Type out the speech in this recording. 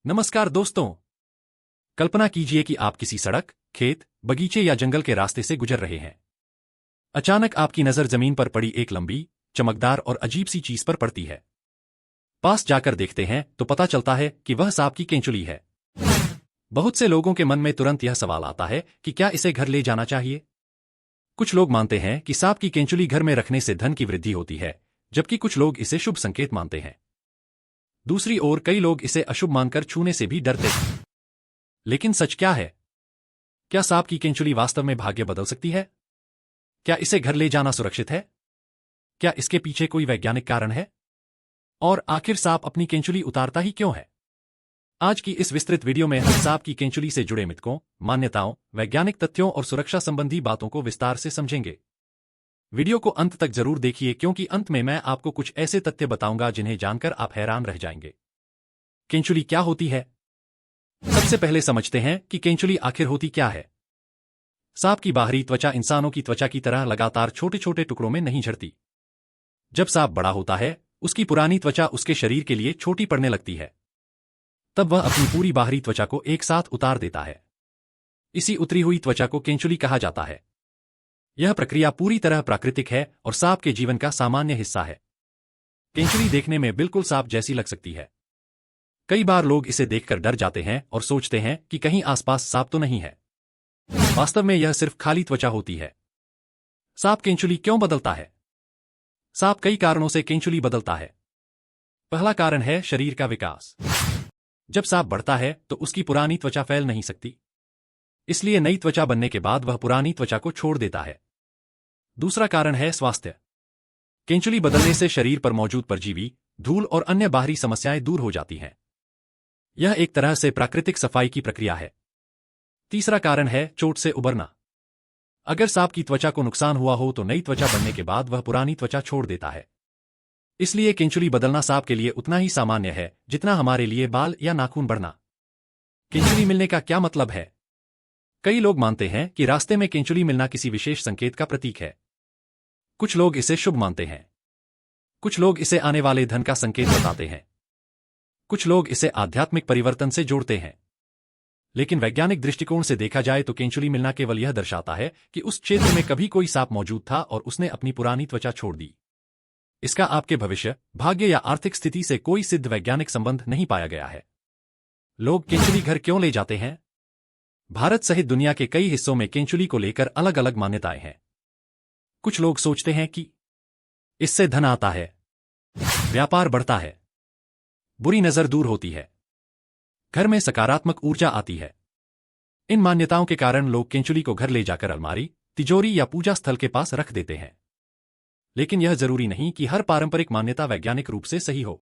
नमस्कार दोस्तों। कल्पना कीजिए कि आप किसी सड़क, खेत, बगीचे या जंगल के रास्ते से गुजर रहे हैं। अचानक आपकी नजर जमीन पर पड़ी एक लंबी, चमकदार और अजीब सी चीज पर पड़ती है। पास जाकर देखते हैं तो पता चलता है कि वह सांप की केंचुली है। बहुत से लोगों के मन में तुरंत यह सवाल आता है कि क्या इसे घर ले जाना चाहिए। कुछ लोग मानते हैं कि सांप की केंचुली घर में रखने से धन की वृद्धि होती है, जबकि कुछ लोग इसे शुभ संकेत मानते हैं। दूसरी ओर कई लोग इसे अशुभ मानकर छूने से भी डरते हैं। लेकिन सच क्या है? क्या सांप की केंचुली वास्तव में भाग्य बदल सकती है? क्या इसे घर ले जाना सुरक्षित है? क्या इसके पीछे कोई वैज्ञानिक कारण है? और आखिर सांप अपनी केंचुली उतारता ही क्यों है? आज की इस विस्तृत वीडियो में हम सांप की केंचुली से जुड़े मिथकों, मान्यताओं, वैज्ञानिक तथ्यों और सुरक्षा संबंधी बातों को विस्तार से समझेंगे। वीडियो को अंत तक जरूर देखिए, क्योंकि अंत में मैं आपको कुछ ऐसे तथ्य बताऊंगा जिन्हें जानकर आप हैरान रह जाएंगे। केंचुली क्या होती है? सबसे पहले समझते हैं कि केंचुली आखिर होती क्या है। सांप की बाहरी त्वचा इंसानों की त्वचा की तरह लगातार छोटे छोटे टुकड़ों में नहीं झड़ती। जब सांप बड़ा होता है, उसकी पुरानी त्वचा उसके शरीर के लिए छोटी पड़ने लगती है। तब वह अपनी पूरी बाहरी त्वचा को एक साथ उतार देता है। इसी उतरी हुई त्वचा को केंचुली कहा जाता है। यह प्रक्रिया पूरी तरह प्राकृतिक है और सांप के जीवन का सामान्य हिस्सा है। केंचुली देखने में बिल्कुल सांप जैसी लग सकती है। कई बार लोग इसे देखकर डर जाते हैं और सोचते हैं कि कहीं आसपास सांप तो नहीं है। वास्तव में यह सिर्फ खाली त्वचा होती है। सांप केंचुली क्यों बदलता है? सांप कई कारणों से केंचुली बदलता है। पहला कारण है शरीर का विकास। जब सांप बढ़ता है तो उसकी पुरानी त्वचा फैल नहीं सकती, इसलिए नई त्वचा बनने के बाद वह पुरानी त्वचा को छोड़ देता है। दूसरा कारण है स्वास्थ्य। केंचुली बदलने से शरीर पर मौजूद परजीवी, धूल और अन्य बाहरी समस्याएं दूर हो जाती हैं। यह एक तरह से प्राकृतिक सफाई की प्रक्रिया है। तीसरा कारण है चोट से उबरना। अगर सांप की त्वचा को नुकसान हुआ हो तो नई त्वचा बनने के बाद वह पुरानी त्वचा छोड़ देता है। इसलिए केंचुली बदलना सांप के लिए उतना ही सामान्य है जितना हमारे लिए बाल या नाखून बढ़ना। केंचुली मिलने का क्या मतलब है? कई लोग मानते हैं कि रास्ते में केंचुली मिलना किसी विशेष संकेत का प्रतीक है। कुछ लोग इसे शुभ मानते हैं। कुछ लोग इसे आने वाले धन का संकेत बताते हैं। कुछ लोग इसे आध्यात्मिक परिवर्तन से जोड़ते हैं। लेकिन वैज्ञानिक दृष्टिकोण से देखा जाए तो केंचुली मिलना केवल यह दर्शाता है कि उस क्षेत्र में कभी कोई सांप मौजूद था और उसने अपनी पुरानी त्वचा छोड़ दी। इसका आपके भविष्य, भाग्य या आर्थिक स्थिति से कोई सिद्ध वैज्ञानिक संबंध नहीं पाया गया है। लोग केंचुली घर क्यों ले जाते हैं? भारत सहित दुनिया के कई हिस्सों में केंचुली को लेकर अलग अलग मान्यताएं हैं। कुछ लोग सोचते हैं कि इससे धन आता है, व्यापार बढ़ता है, बुरी नजर दूर होती है, घर में सकारात्मक ऊर्जा आती है। इन मान्यताओं के कारण लोग केंचुली को घर ले जाकर अलमारी, तिजोरी या पूजा स्थल के पास रख देते हैं। लेकिन यह जरूरी नहीं कि हर पारंपरिक मान्यता वैज्ञानिक रूप से सही हो।